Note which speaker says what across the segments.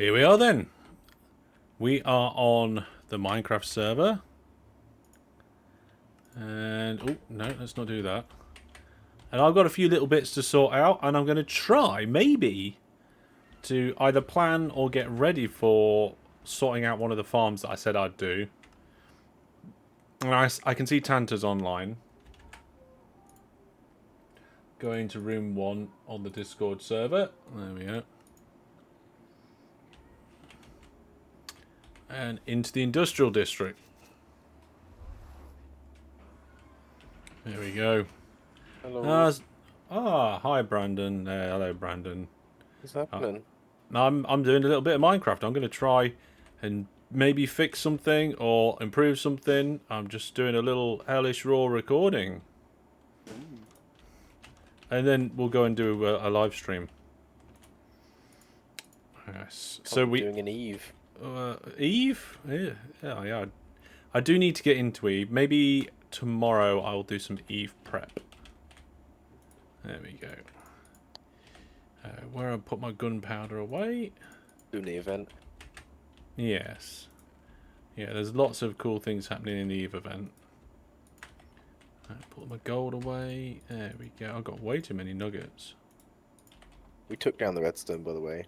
Speaker 1: Here we are then. We are on the Minecraft server. And, oh, no, let's not do that. And I've got a few little bits to sort out, and I'm going to try, maybe, to either plan or get ready for sorting out one of the farms that I said I'd do. And I can see Tanta's online. Going to room 1 on the Discord server. There we go. And into the industrial district. There we go.
Speaker 2: Hello.
Speaker 1: Hi Brandon. Hello Brandon.
Speaker 2: What's happening?
Speaker 1: I'm doing a little bit of Minecraft. I'm going to try and maybe fix something or improve something. I'm just doing a little Hellish Raw recording. And then we'll go and do a live stream. Yes. So we
Speaker 2: doing an Eve.
Speaker 1: Eve? Yeah. I do need to get into Eve. Maybe tomorrow I'll do some Eve prep. There we go. Where I put my gunpowder away?
Speaker 2: Doing the event.
Speaker 1: Yes. Yeah, there's lots of cool things happening in the Eve event. Put my gold away. There we go. I've got way too many nuggets.
Speaker 2: We took down the redstone, by the way.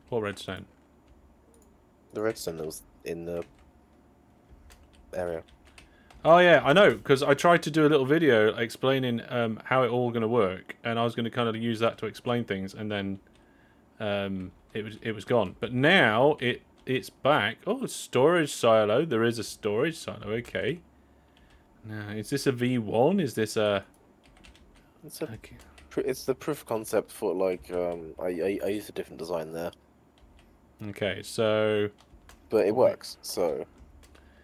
Speaker 1: What redstone?
Speaker 2: The redstone that was in the area.
Speaker 1: Oh yeah, I know, because I tried to do a little video explaining how it all going to work, and I was going to kind of use that to explain things, and then it was gone. But now it's back. Oh, a storage silo. There is a storage silo. Okay. Now, is this a V1? Is this a?
Speaker 2: It's a.
Speaker 1: Okay.
Speaker 2: It's the proof of concept for like I used a different design there.
Speaker 1: Okay, so.
Speaker 2: But it works. So.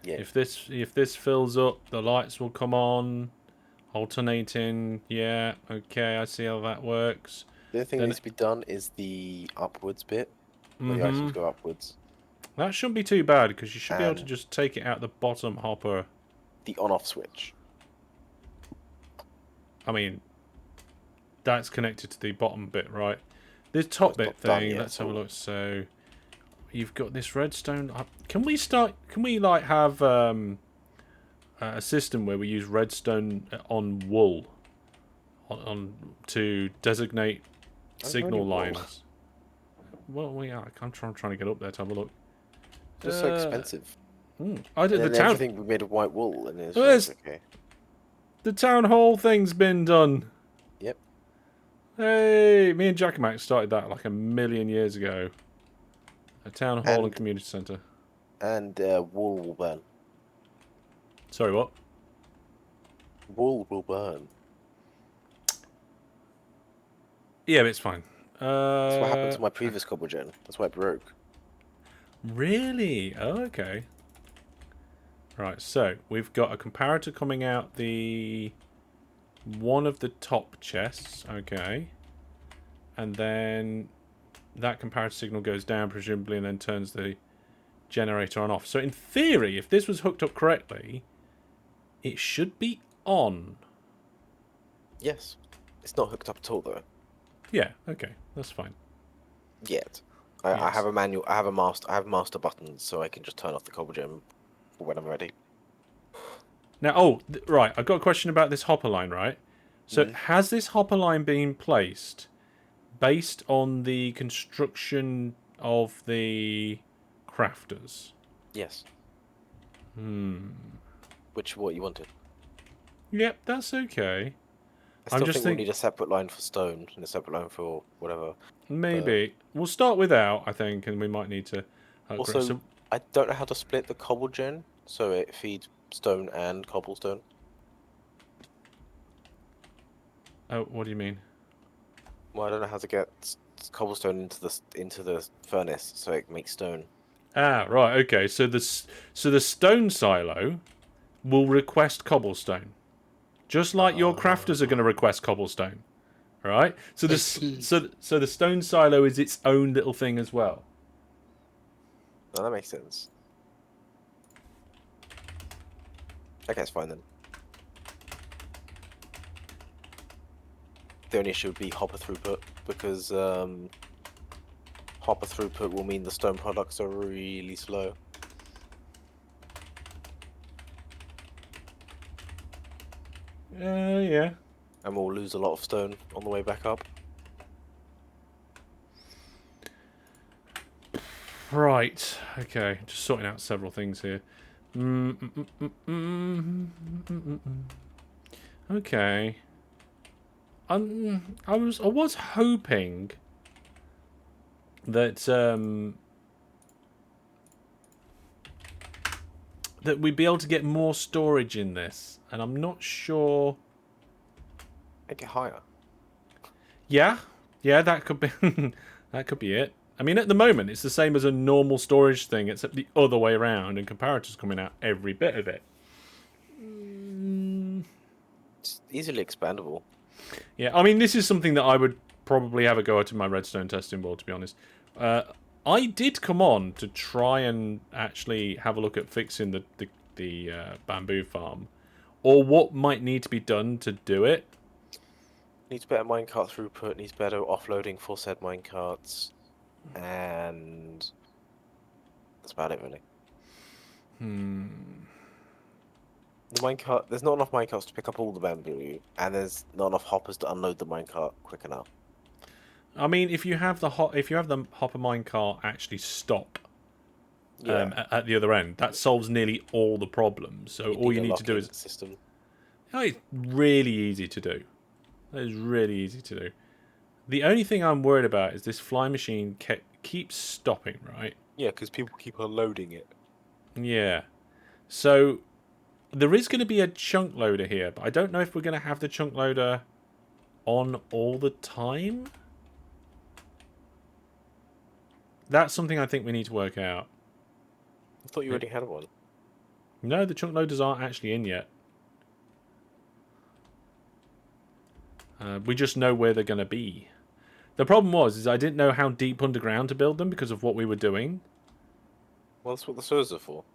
Speaker 2: Yeah.
Speaker 1: If this fills up, the lights will come on, alternating. Yeah, okay, I see how that works.
Speaker 2: The only thing that needs to be done is the upwards bit. Where the items go upwards.
Speaker 1: That shouldn't be too bad because you should be able to just take it out the bottom hopper.
Speaker 2: The on-off switch.
Speaker 1: I mean, that's connected to the bottom bit, right? This top bit thing. Let's have a look. So. You've got this redstone. Can we like have a system where we use redstone on wool on to designate signal lines? Well, I'm trying to get up there to have a look.
Speaker 2: Just so expensive.
Speaker 1: I did the town.
Speaker 2: Everything we made of white wool, and it's okay.
Speaker 1: The town hall thing's been done.
Speaker 2: Yep.
Speaker 1: Hey, me and Jackamak started that like a million years ago. A town hall and community centre.
Speaker 2: And wool will burn.
Speaker 1: Sorry, what?
Speaker 2: Wool will burn.
Speaker 1: Yeah, but it's fine.
Speaker 2: That's what happened to my previous cobble gen. That's why it broke.
Speaker 1: Really? Oh, okay. Right, so we've got a comparator coming out one of the top chests. Okay. And then that comparator signal goes down, presumably, and then turns the generator on off. So in theory, if this was hooked up correctly, it should be on.
Speaker 2: Yes. It's not hooked up at all, though.
Speaker 1: Yeah, okay. That's fine.
Speaker 2: Yet. I have a manual. I have master buttons, so I can just turn off the cobble gem when I'm ready.
Speaker 1: Now, right. I've got a question about this hopper line, right? So has this hopper line been placed based on the construction of the crafters?
Speaker 2: Yes. What you wanted?
Speaker 1: Yep, that's okay.
Speaker 2: I still think we need a separate line for stone and a separate line for whatever.
Speaker 1: Maybe. We'll start without, I think, and we might need to upgrade.
Speaker 2: Also, I don't know how to split the cobble gen, so it feeds stone and cobblestone.
Speaker 1: Oh, what do you mean?
Speaker 2: Well, I don't know how to get cobblestone into the furnace, so it makes stone.
Speaker 1: Ah, right, okay. So the stone silo will request cobblestone, just like your crafters are going to request cobblestone, right? So the so the stone silo is its own little thing as well.
Speaker 2: Oh, that makes sense. Okay, it's fine then. The only issue would be hopper throughput, because hopper throughput will mean the stone products are really slow.
Speaker 1: Yeah.
Speaker 2: And we'll lose a lot of stone on the way back up.
Speaker 1: Right. Okay. Just sorting out several things here. Okay. I was hoping that that we'd be able to get more storage in this, and I'm not sure.
Speaker 2: Make it higher.
Speaker 1: Yeah, that could be that could be it. I mean, at the moment, it's the same as a normal storage thing, except the other way around, and comparators coming out every bit of it.
Speaker 2: It's easily expandable.
Speaker 1: Yeah, I mean, this is something that I would probably have a go at in my redstone testing board, to be honest. I did come on to try and actually have a look at fixing the bamboo farm, or what might need to be done to do it.
Speaker 2: Needs better minecart throughput, needs better offloading for said minecarts, and that's about it, really. The minecart, there's not enough minecarts to pick up all the bamboo, and there's not enough hoppers to unload the minecart quick enough.
Speaker 1: I mean, if you have the hopper minecart actually stop at the other end, that solves nearly all the problems. So all you need to do is
Speaker 2: system.
Speaker 1: Oh, it's really easy to do. That is really easy to do. The only thing I'm worried about is this fly machine keeps stopping, right?
Speaker 2: Yeah, because people keep unloading it.
Speaker 1: Yeah. So there is going to be a chunk loader here, but I don't know if we're going to have the chunk loader on all the time. That's something I think we need to work out.
Speaker 2: I thought you already had one.
Speaker 1: No, the chunk loaders aren't actually in yet. We just know where they're going to be. The problem is I didn't know how deep underground to build them because of what we were doing.
Speaker 2: Well, that's what the sewers are for.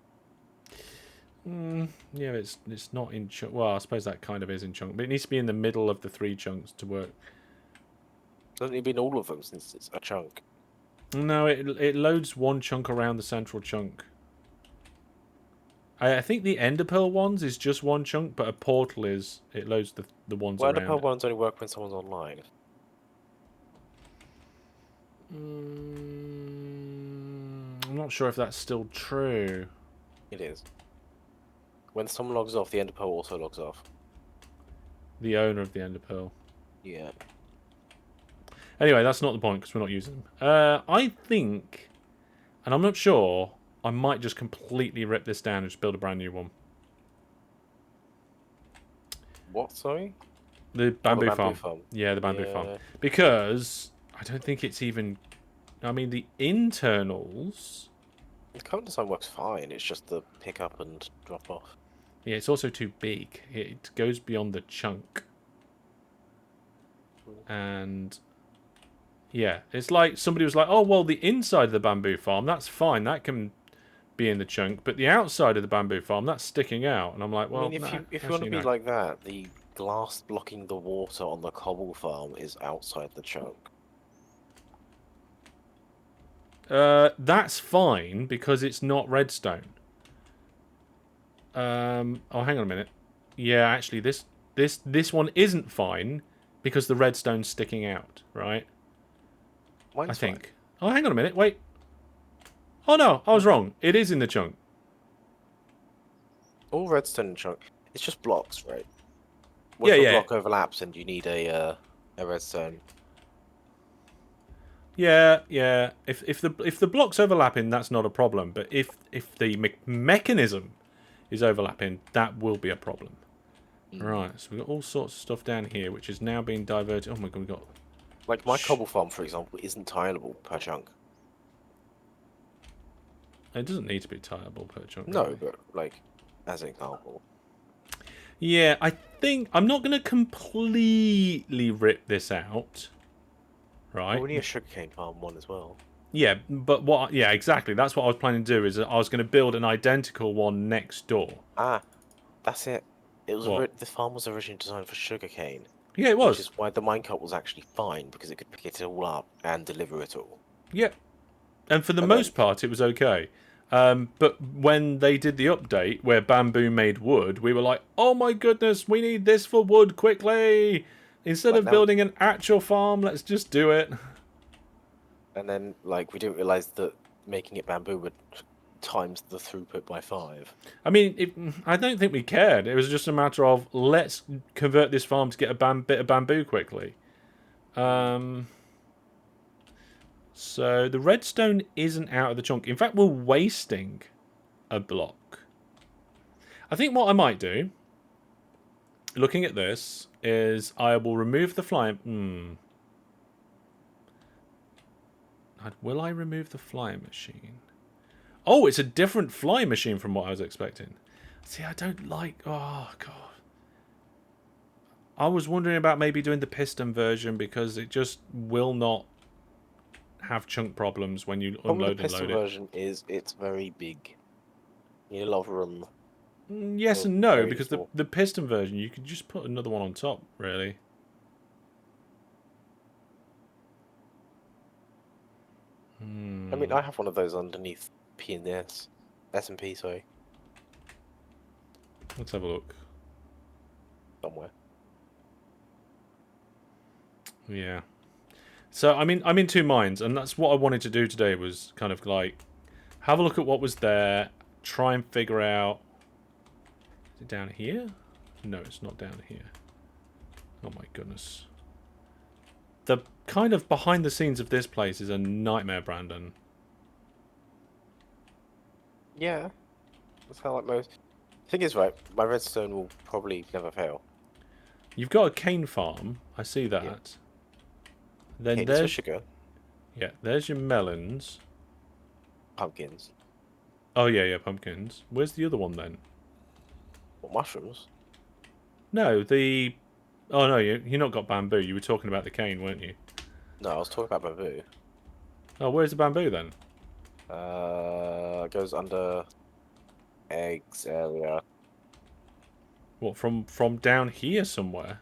Speaker 1: Yeah, it's not in chunk. Well, I suppose that kind of is in chunk, but it needs to be in the middle of the 3 chunks to work.
Speaker 2: Doesn't it be in all of them since it's a chunk?
Speaker 1: No, it loads one chunk around the central chunk. I think the ender pearl ones is just one chunk, but a portal it loads the ones around.
Speaker 2: Ender pearl ones only work when someone's online.
Speaker 1: I'm not sure if that's still true.
Speaker 2: It is. When someone logs off, the ender pearl also logs off.
Speaker 1: The owner of the ender pearl.
Speaker 2: Yeah.
Speaker 1: Anyway, that's not the point because we're not using them. I think, and I'm not sure, I might just completely rip this down and just build a brand new one.
Speaker 2: What, sorry?
Speaker 1: The bamboo farm. Yeah, the bamboo farm. Because I don't think it's even... I mean, the internals...
Speaker 2: The current design works fine. It's just the pick up and drop off.
Speaker 1: Yeah, it's also too big. It goes beyond the chunk. And... yeah, it's like somebody was like, oh, well, the inside of the bamboo farm, that's fine. That can be in the chunk. But the outside of the bamboo farm, that's sticking out. And I'm like, well,
Speaker 2: I mean, if you want to be like that, the glass blocking the water on the cobble farm is outside the chunk.
Speaker 1: That's fine because it's not redstone. Oh, hang on a minute. Yeah, actually, this one isn't fine because the redstone's sticking out, right?
Speaker 2: Mine's
Speaker 1: I think.
Speaker 2: fine.
Speaker 1: Oh, hang on a minute. Wait. Oh no, I was wrong. It is in the chunk.
Speaker 2: All redstone and chunk. It's just blocks, right?
Speaker 1: Yeah,
Speaker 2: Once the block overlaps and you need a redstone.
Speaker 1: Yeah, yeah. If the blocks overlapping, that's not a problem. But if the mechanism is overlapping, that will be a problem. Right. So we've got all sorts of stuff down here, which is now being diverted. Oh my god, we got.
Speaker 2: Like my cobble farm, for example, isn't tileable per chunk.
Speaker 1: It doesn't need to be tileable per chunk.
Speaker 2: No,
Speaker 1: really.
Speaker 2: but like as an example.
Speaker 1: Yeah, I think I'm not going to completely rip this out. Right.
Speaker 2: Well, we need a sugarcane farm one as well.
Speaker 1: Yeah, but what? Yeah, exactly. That's what I was planning to do. Is I was going to build an identical one next door.
Speaker 2: Ah, that's it. It was the farm was originally designed for sugarcane.
Speaker 1: Yeah, it was.
Speaker 2: Which is why the minecart was actually fine because it could pick it all up and deliver it all.
Speaker 1: Yeah, And for the
Speaker 2: And
Speaker 1: most
Speaker 2: then,
Speaker 1: part, it was okay. But when they did the update where bamboo made wood, we were like, oh my goodness, we need this for wood quickly. Instead
Speaker 2: but
Speaker 1: of
Speaker 2: now,
Speaker 1: building an actual farm, let's just do it.
Speaker 2: and then, like, we didn't realize that making it bamboo would times the throughput by 5.
Speaker 1: I mean, I don't think we cared. It was just a matter of let's convert this farm to get a bit of bamboo quickly. So the redstone isn't out of the chunk. In fact, we're wasting a block. I think what I might do, looking at this, is I will remove the flying... Will I remove the flying machine? Oh, it's a different flying machine from what I was expecting. See, I don't like... Oh, God. I was wondering about maybe doing the piston version because it just will not have chunk problems when you unload and load
Speaker 2: The
Speaker 1: it.
Speaker 2: version is it's very big. You need a lot of room.
Speaker 1: Yes and no,
Speaker 2: Very
Speaker 1: because
Speaker 2: small.
Speaker 1: the piston version, you could just put another one on top, really.
Speaker 2: I mean, I have one of those underneath P and S. S&P, sorry.
Speaker 1: Let's have a look.
Speaker 2: Somewhere.
Speaker 1: Yeah. So, I mean, I'm in two minds, and that's what I wanted to do today was kind of like have a look at what was there, try and figure out... Is it down here? No, it's not down here. Oh my goodness. The kind of behind the scenes of this place is a nightmare, Brandon.
Speaker 2: Yeah. That's how like most... Thing is, right, my redstone will probably never fail.
Speaker 1: You've got a cane farm. I see that.
Speaker 2: Yeah.
Speaker 1: Then
Speaker 2: Okay,
Speaker 1: there's...
Speaker 2: sugar.
Speaker 1: Yeah, there's your melons.
Speaker 2: Pumpkins.
Speaker 1: Oh, yeah, yeah, pumpkins. Where's the other one, then?
Speaker 2: What, mushrooms?
Speaker 1: No, the... Oh, no, you're not got bamboo. You were talking about the cane, weren't you?
Speaker 2: No, I was talking about bamboo.
Speaker 1: Oh, where's the bamboo, then?
Speaker 2: It goes under eggs area.
Speaker 1: What, from down here somewhere?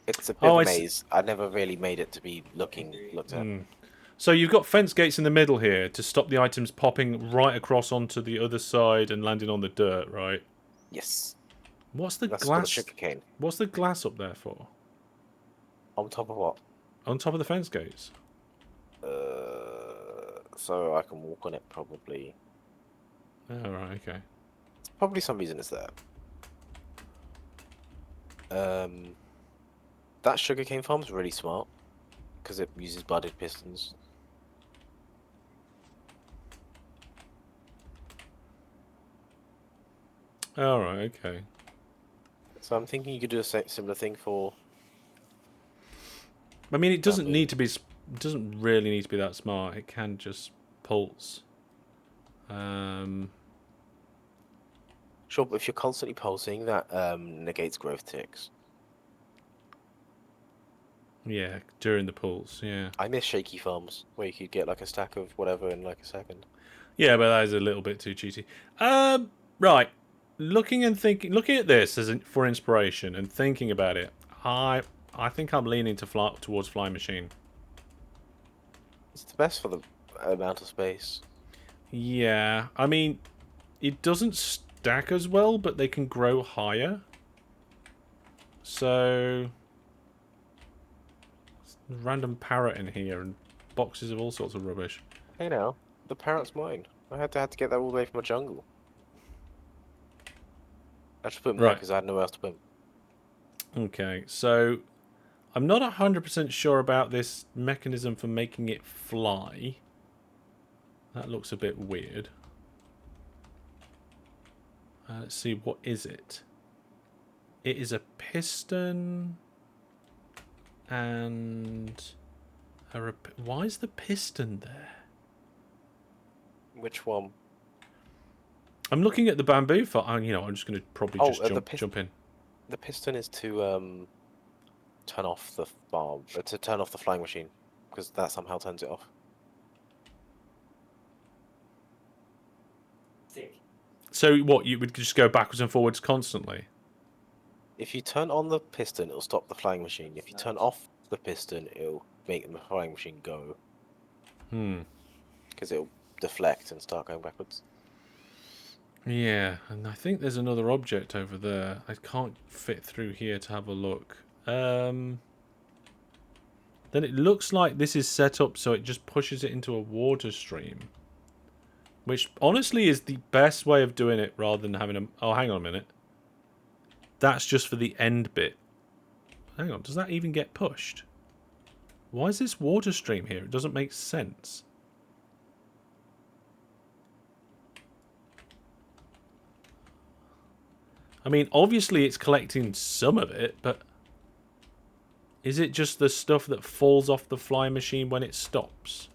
Speaker 2: It's a bit
Speaker 1: Oh,
Speaker 2: of a maze. I never really made it to be looked at.
Speaker 1: So you've got fence gates in the middle here to stop the items popping right across onto the other side and landing on the dirt, right?
Speaker 2: Yes.
Speaker 1: What's the
Speaker 2: That's called a
Speaker 1: glass?
Speaker 2: sugarcane.
Speaker 1: What's the glass up there for?
Speaker 2: On top of what?
Speaker 1: On top of the fence gates.
Speaker 2: So I can walk on it probably.
Speaker 1: Oh, right, okay.
Speaker 2: Probably some reason it's there. That sugarcane farm's really smart because it uses budded pistons.
Speaker 1: All right, okay.
Speaker 2: So I'm thinking you could do a similar thing for.
Speaker 1: I mean, it doesn't need to be. It doesn't really need to be that smart. It can just pulse.
Speaker 2: Sure, but if you're constantly pulsing, that negates growth ticks.
Speaker 1: Yeah, during the pulse. Yeah.
Speaker 2: I miss shaky farms where you could get like a stack of whatever in like a second.
Speaker 1: Yeah, but that is a little bit too cheaty. Right. Looking at this as for inspiration and thinking about it, I think I'm leaning towards flying machine.
Speaker 2: It's the best for the amount of space.
Speaker 1: Yeah, I mean, it doesn't stack as well, but they can grow higher. So, random parrot in here and boxes of all sorts of rubbish.
Speaker 2: Hey now, the parrot's mine. I had to get that all the way from a jungle. I just put him there because I had nowhere else to put him.
Speaker 1: Okay, so I'm not 100% sure about this mechanism for making it fly. That looks a bit weird. Let's see, what is it? It is a piston and why is the piston there?
Speaker 2: Which one?
Speaker 1: I'm looking at the bamboo for. You know, I'm just going to probably just jump in.
Speaker 2: The piston is to turn off the farm, to turn off the flying machine, because that somehow turns it off.
Speaker 1: So what? You would just go backwards and forwards constantly?
Speaker 2: If you turn on the piston, it'll stop the flying machine. If you turn off the piston, it'll make the flying machine go.
Speaker 1: Hmm.
Speaker 2: Because it'll deflect and start going backwards.
Speaker 1: Yeah, and I think there's another object over there. I can't fit through here to have a look. Then it looks like this is set up so it just pushes it into a water stream. Which, honestly, is the best way of doing it rather than having a... Oh, hang on a minute. That's just for the end bit. Hang on, does that even get pushed? Why is this water stream here? It doesn't make sense. I mean, obviously it's collecting some of it, but... Is it just the stuff that falls off the flying machine when it stops?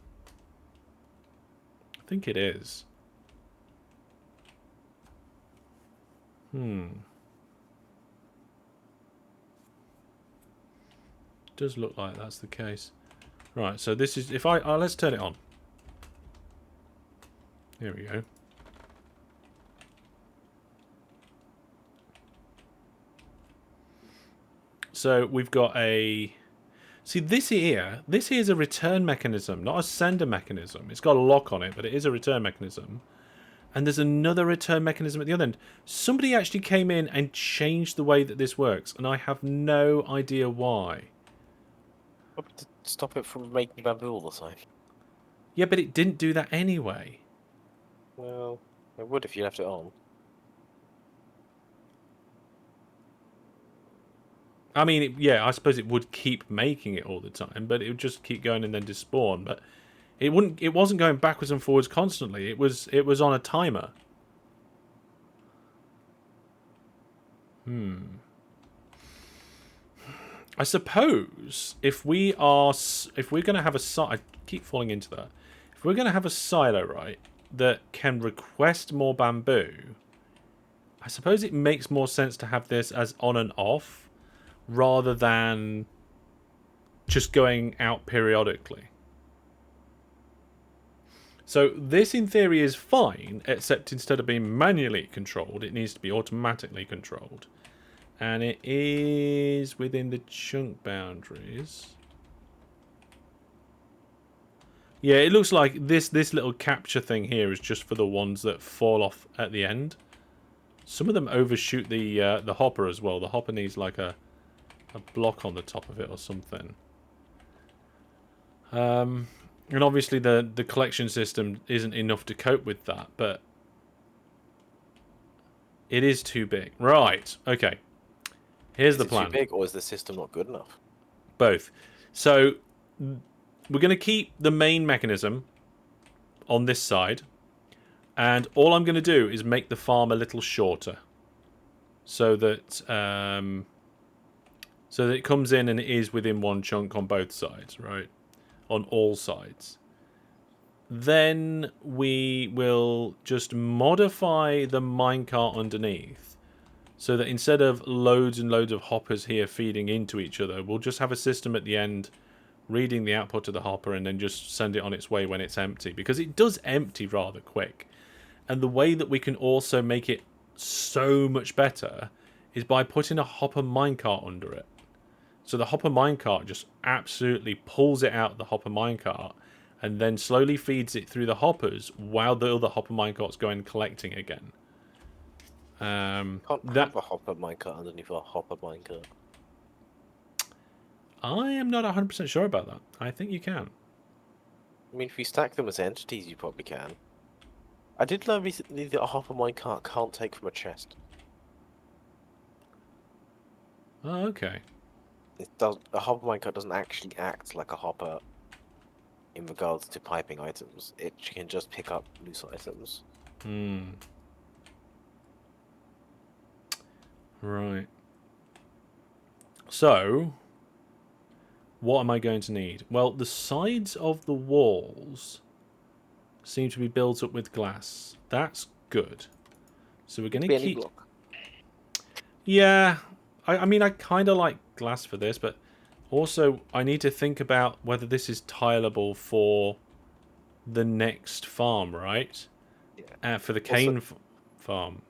Speaker 1: I think it is. Does look like that's the case. Right, so this is... If I... let's turn it on. Here we go. So we've got a... See, this here is a return mechanism, not a sender mechanism. It's got a lock on it, but it is a return mechanism. And there's another return mechanism at the other end. Somebody actually came in and changed the way that this works, and I have no idea why.
Speaker 2: Probably to stop it from making bamboo all the time.
Speaker 1: Yeah, but it didn't do that anyway.
Speaker 2: Well, it would if you left it on.
Speaker 1: I mean, yeah, I suppose it would keep making it all the time, but it would just keep going and then despawn. But it wouldn't. It wasn't going backwards and forwards constantly. It was on a timer. I suppose if we're going to have a silo, I keep falling into that. If we're going to have a silo, right, that can request more bamboo, I suppose it makes more sense to have this as on and off rather than just going out periodically. So this, in theory, is fine, except instead of being manually controlled, it needs to be automatically controlled. And it is within the chunk boundaries. Yeah, it looks like this little capture thing here is just for the ones that fall off at the end. Some of them overshoot the hopper as well. The hopper needs like a block on the top of it or something. And obviously the collection system isn't enough to cope with that, but it is too big. Right, okay. Here's the plan.
Speaker 2: Is it too big, or is the system not good enough?
Speaker 1: Both. So we're going to keep the main mechanism on this side, and all I'm going to do is make the farm a little shorter, so that it comes in and it is within one chunk on both sides, right? On all sides. Then we will just modify the minecart underneath, so that instead of loads and loads of hoppers here feeding into each other, we'll just have a system at the end reading the output of the hopper and then just send it on its way when it's empty. Because it does empty rather quick. And the way that we can also make it so much better is by putting a hopper minecart under it. So the hopper minecart just absolutely pulls it out of the hopper minecart and then slowly feeds it through the hoppers while the other hopper minecart's going collecting again.
Speaker 2: Can't have a hopper minecart underneath a hopper minecart.
Speaker 1: I am not 100% sure about that. I think you can.
Speaker 2: I mean, if you stack them as entities, you probably can. I did learn recently that a hopper minecart can't take from a chest.
Speaker 1: Oh, okay.
Speaker 2: A hopper minecart doesn't actually act like a hopper in regards to piping items. It can just pick up loose items.
Speaker 1: Right. So, what am I going to need? Well, the sides of the walls seem to be built up with glass. That's good. So we're going to keep...
Speaker 2: block.
Speaker 1: Yeah. I mean, I kind of like glass for this, but also I need to think about whether this is tileable for the next farm, right?
Speaker 2: Yeah.
Speaker 1: For the cane farm.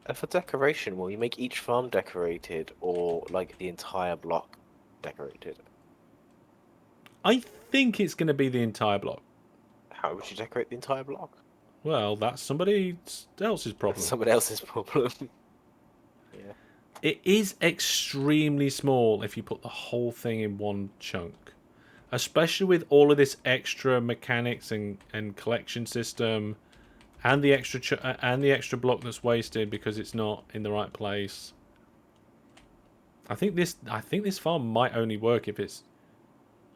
Speaker 2: And for decoration, will you make each farm decorated or like the entire block decorated?
Speaker 1: I think it's going to be the entire block.
Speaker 2: How would you decorate the entire block?
Speaker 1: Well, that's somebody else's problem.
Speaker 2: Somebody else's problem. Yeah.
Speaker 1: It is extremely small if you put the whole thing in one chunk. Especially with all of this extra mechanics and collection system, and the extra block that's wasted because it's not in the right place. I think this farm might only work if it's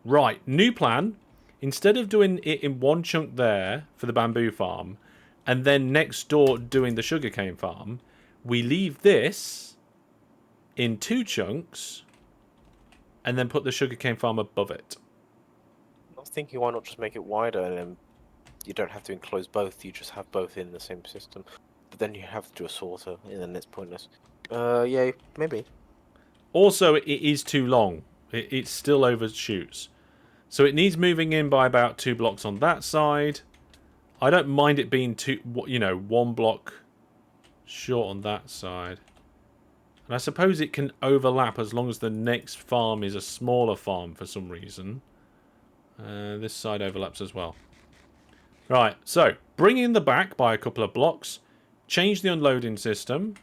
Speaker 1: right. New plan. Instead of doing it in one chunk there for the bamboo farm, and then next door doing the sugarcane farm, we leave this in 2 chunks, and then put the sugarcane farm above it.
Speaker 2: I was thinking, why not just make it wider, and then you don't have to enclose both. You just have both in the same system. But then you have to do a sorter, and then it's pointless. Yeah, maybe.
Speaker 1: Also, it is too long. It still overshoots. So it needs moving in by about 2 blocks on that side. I don't mind it being 1 block short on that side. And I suppose it can overlap as long as the next farm is a smaller farm for some reason. This side overlaps as well. Right, so bring in the back by a couple of blocks, change the unloading system,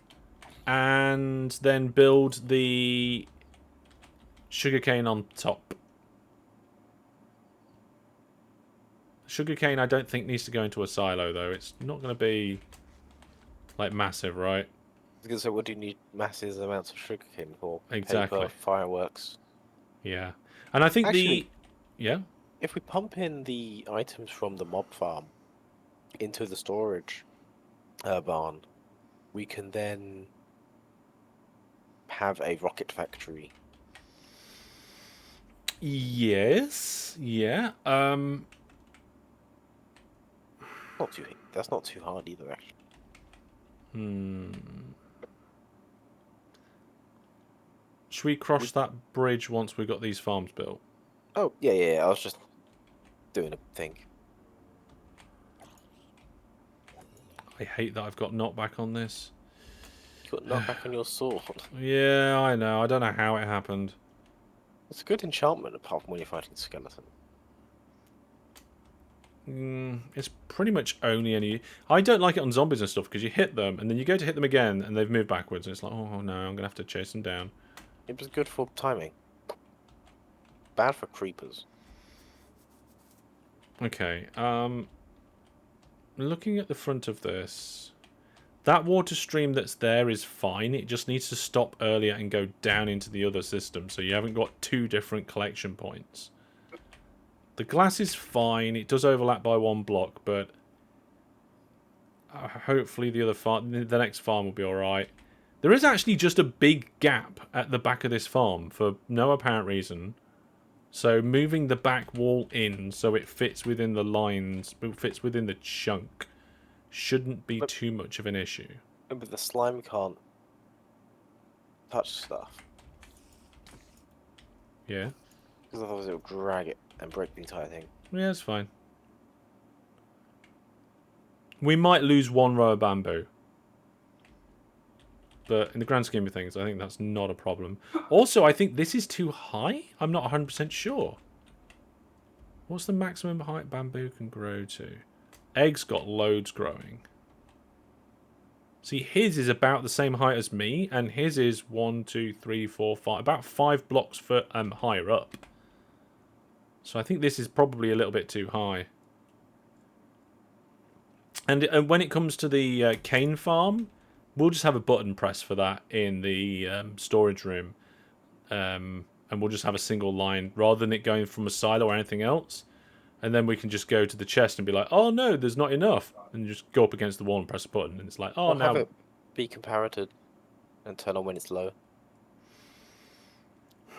Speaker 1: and then build the sugarcane on top. Sugarcane I don't think needs to go into a silo though. It's not going to be like massive, right?
Speaker 2: Because what do you need massive amounts of sugarcane for?
Speaker 1: Exactly.
Speaker 2: Paper, fireworks.
Speaker 1: Yeah. And I think
Speaker 2: Actually,
Speaker 1: yeah.
Speaker 2: If we pump in the items from the mob farm into the storage barn, we can then have a rocket factory.
Speaker 1: Yes. Yeah.
Speaker 2: That's not too hard either, actually.
Speaker 1: Should we cross that bridge once we've got these farms built?
Speaker 2: Oh, yeah. I was just doing a thing.
Speaker 1: I hate that I've got knockback on this.
Speaker 2: You got knockback on your sword.
Speaker 1: Yeah, I know. I don't know how it happened.
Speaker 2: It's a good enchantment, apart from when you're fighting skeleton.
Speaker 1: It's pretty much only any... I don't like it on zombies and stuff, because you hit them, and then you go to hit them again, and they've moved backwards, and it's like, oh no, I'm going to have to chase them down.
Speaker 2: It was good for timing. Bad for creepers.
Speaker 1: Okay, looking at the front of this, that water stream that's there is fine. It just needs to stop earlier and go down into the other system, so you haven't got 2 different collection points. The glass is fine. It does overlap by 1 block, but hopefully the next farm will be alright. There is actually just a big gap at the back of this farm for no apparent reason. So moving the back wall in so it fits within the lines, fits within the chunk, shouldn't be too much of an issue.
Speaker 2: But the slime can't touch stuff.
Speaker 1: Yeah?
Speaker 2: Because otherwise it will drag it and break the entire thing.
Speaker 1: Yeah, it's fine. We might lose 1 row of bamboo. But in the grand scheme of things, I think that's not a problem. Also, I think this is too high. I'm not 100% sure. What's the maximum height bamboo can grow to? Egg's got loads growing. See, his is about the same height as me, and his is 1, 2, 3, 4, 5, about 5 blocks for higher up. So I think this is probably a little bit too high. And when it comes to the cane farm, we'll just have a button press for that in the storage room. And we'll just have a single line rather than it going from a silo or anything else. And then we can just go to the chest and be like, oh no, there's not enough. And just go up against the wall and press a button. And it's like, oh, now...
Speaker 2: have it be comparated and turn on when it's low.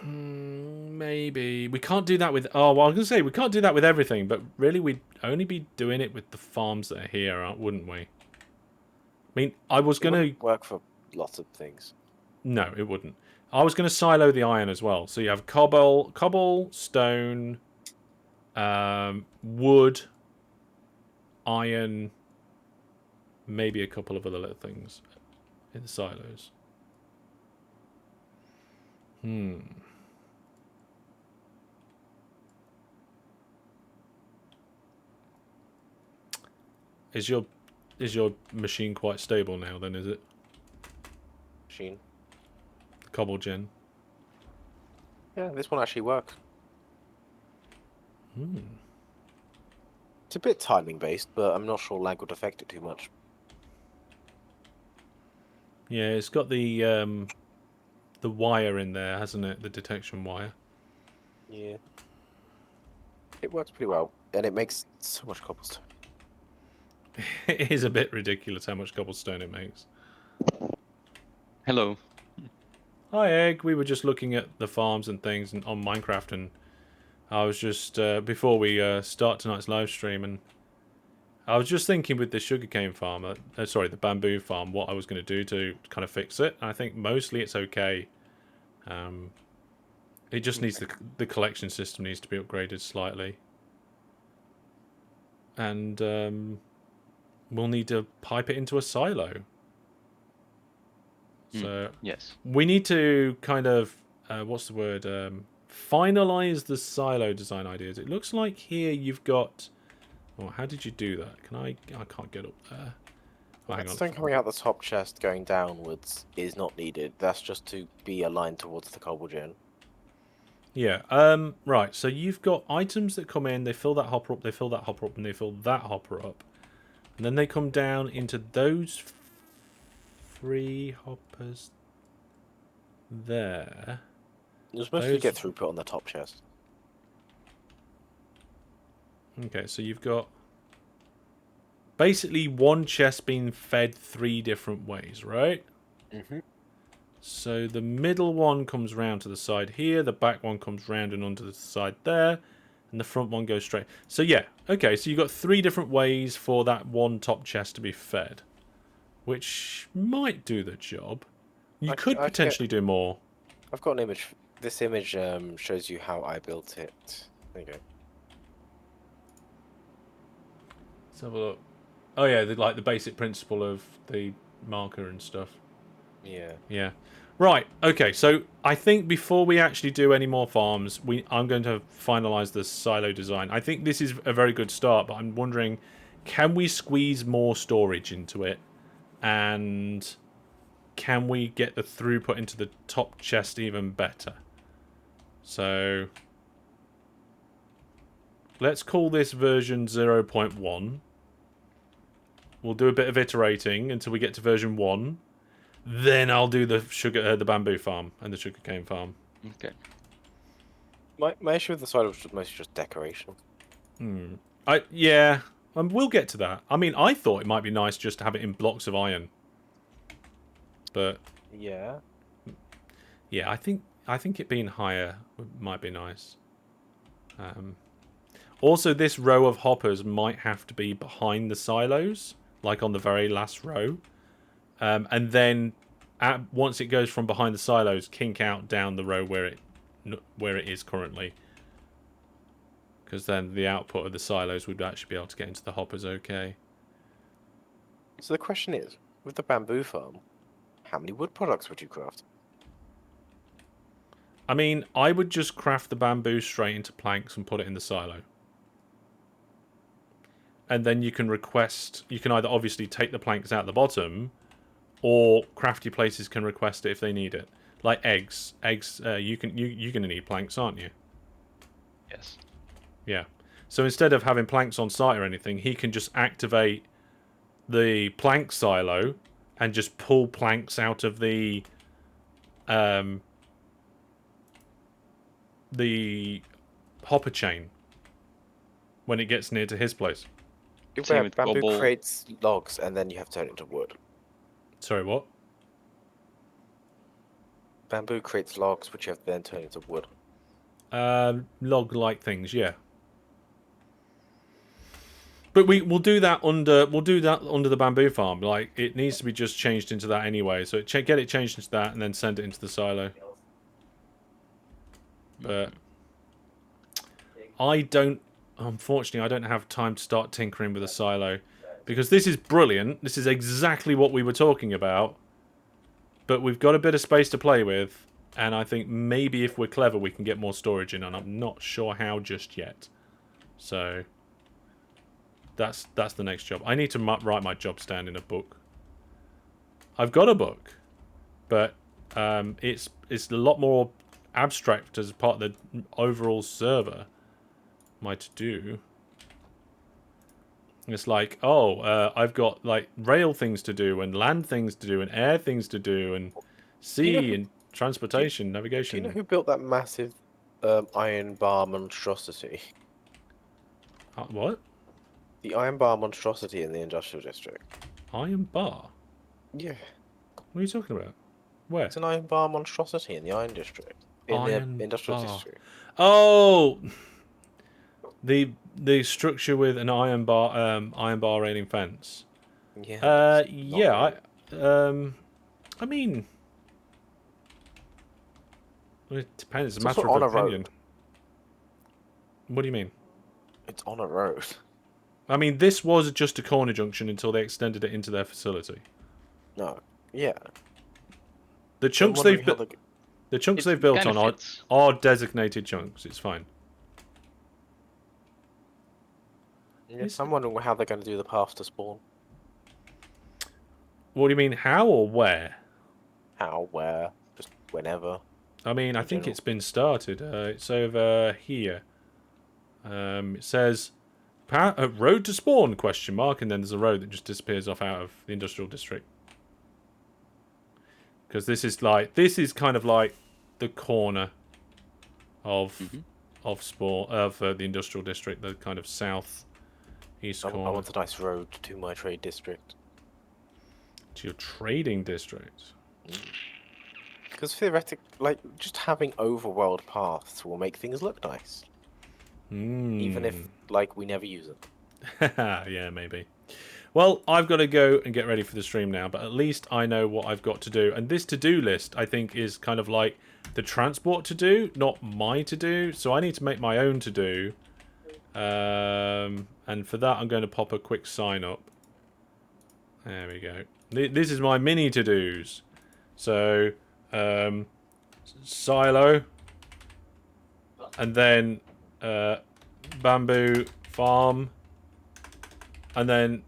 Speaker 1: Maybe. We can't do that with... Oh, well, I was going to say, we can't do that with everything. But really, we'd only be doing it with the farms that are here, wouldn't we? I mean, I was going to...
Speaker 2: work for lots of things.
Speaker 1: No, it wouldn't. I was going to silo the iron as well. So you have cobble, stone, wood, iron, maybe a couple of other little things in the silos. Is your machine quite stable now? Then is it
Speaker 2: Machine.
Speaker 1: cobble gen?
Speaker 2: Yeah, this one actually works.
Speaker 1: Hmm.
Speaker 2: It's a bit timing based, but I'm not sure lag would affect it too much.
Speaker 1: Yeah, it's got the wire in there, hasn't it? The detection wire.
Speaker 2: Yeah. It works pretty well, and it makes so much cobblestone.
Speaker 1: It is a bit ridiculous how much cobblestone it makes.
Speaker 3: Hello.
Speaker 1: Hi, Egg. We were just looking at the farms and things on Minecraft, and I was just before we start tonight's live stream, and I was just thinking with the sugarcane farm, sorry, the bamboo farm, what I was going to do to kind of fix it. And I think mostly it's okay. It just needs the collection system needs to be upgraded slightly, and we'll need to pipe it into a silo. So
Speaker 3: yes,
Speaker 1: we need to kind of what's the word? Finalize the silo design ideas. It looks like here you've got. Oh, how did you do that? Can I can't get up there. Oh, hang on.
Speaker 2: Stone coming out the top chest going downwards is not needed. That's just to be aligned towards the cobble gen.
Speaker 1: Yeah. Right. So you've got items that come in. They fill that hopper up. They fill that hopper up, and they fill that hopper up, and then they come down into those 3 hoppers there.
Speaker 2: You're supposed to get throughput on the top chest.
Speaker 1: Okay, so you've got basically one chest being fed 3 different ways, right?
Speaker 2: Mm-hmm.
Speaker 1: So the middle one comes round to the side here, the back one comes round and onto the side there, and the front one goes straight. So yeah, okay, so you've got 3 different ways for that one top chest to be fed, which might do the job. You could potentially do more.
Speaker 2: I've got an image. This image shows you how I built it. There you go.
Speaker 1: Let's have a look. Oh yeah, like the basic principle of the marker and stuff.
Speaker 2: Yeah.
Speaker 1: Yeah. Right, okay, so I think before we actually do any more farms, I'm going to finalise the silo design. I think this is a very good start, but I'm wondering, can we squeeze more storage into it? And can we get the throughput into the top chest even better? So let's call this version 0.1. We'll do a bit of iterating until we get to version 1. Then I'll do the bamboo farm and the sugarcane farm.
Speaker 3: Okay.
Speaker 2: My issue with the silo was mostly just decoration.
Speaker 1: Yeah, we'll get to that. I mean, I thought it might be nice just to have it in blocks of iron. But
Speaker 2: yeah,
Speaker 1: I think it being higher might be nice. Also, this row of hoppers might have to be behind the silos, like on the very last row. And then once it goes from behind the silos, kink out down the row where it is currently. Because then the output of the silos would actually be able to get into the hoppers okay.
Speaker 2: So the question is, with the bamboo farm, how many wood products would you craft?
Speaker 1: I mean, I would just craft the bamboo straight into planks and put it in the silo. And then you can either obviously take the planks out the bottom, or crafty places can request it if they need it. Like eggs. Eggs, you're going to need planks, aren't you?
Speaker 3: Yes.
Speaker 1: Yeah. So instead of having planks on site or anything, he can just activate the plank silo and just pull planks out of the hopper chain when it gets near to his place.
Speaker 2: Yeah, bamboo creates logs and then you have to turn it into wood.
Speaker 1: Sorry, what?
Speaker 2: Bamboo creates logs, which you have to then turn into wood.
Speaker 1: Log-like things, yeah. But we'll do that under the bamboo farm. Like, it needs to be just changed into that anyway. So get it changed into that and then send it into the silo. But unfortunately, I don't have time to start tinkering with a silo. Because this is brilliant. This is exactly what we were talking about. But we've got a bit of space to play with. And I think maybe if we're clever, we can get more storage in. And I'm not sure how just yet. So That's the next job. I need to write my jobs down in a book. I've got a book, but it's a lot more abstract as part of the overall server. My to-do. It's like, oh, I've got like rail things to do, and land things to do, and air things to do, and sea and transportation, navigation.
Speaker 2: Do you know who built that massive iron bar monstrosity?
Speaker 1: What?
Speaker 2: The iron bar monstrosity in the industrial district.
Speaker 1: Iron bar?
Speaker 2: Yeah.
Speaker 1: What are you talking about? Where?
Speaker 2: It's an iron bar monstrosity in the iron district. In
Speaker 1: Iron
Speaker 2: the industrial
Speaker 1: bar.
Speaker 2: district.
Speaker 1: Oh, the structure with an iron bar railing fence.
Speaker 2: Yeah.
Speaker 1: Yeah. I mean, it depends. It's a matter of opinion. What do you mean?
Speaker 2: It's on a road.
Speaker 1: I mean, this was just a corner junction until they extended it into their facility.
Speaker 2: No. Yeah.
Speaker 1: The chunks they've built on are designated chunks. It's fine.
Speaker 2: Yeah, I'm wondering how they're going to do the path to spawn.
Speaker 1: What do you mean, how or where?
Speaker 2: How, where, just whenever.
Speaker 1: I mean, I think it's been started. It's over here. It says road to spawn ? And then there's a road that just disappears off out of the industrial district. Because this is kind of like the corner of the industrial district, the kind of south east corner.
Speaker 2: I want a nice road to my trade district.
Speaker 1: To your trading district.
Speaker 2: Because theoretically, like, just having overworld paths will make things look nice. Even if, like, we never use them.
Speaker 1: Yeah, maybe. Well, I've got to go and get ready for the stream now, but at least I know what I've got to do. And this to-do list, I think, is kind of like the transport to-do, not my to-do. So I need to make my own to-do. And for that, I'm going to pop a quick sign up. There we go. This is my mini to-dos. So, silo. And then bamboo farm. And then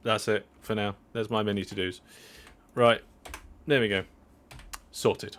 Speaker 1: that's it for now. There's my mini to-dos. Right. There we go. Sorted.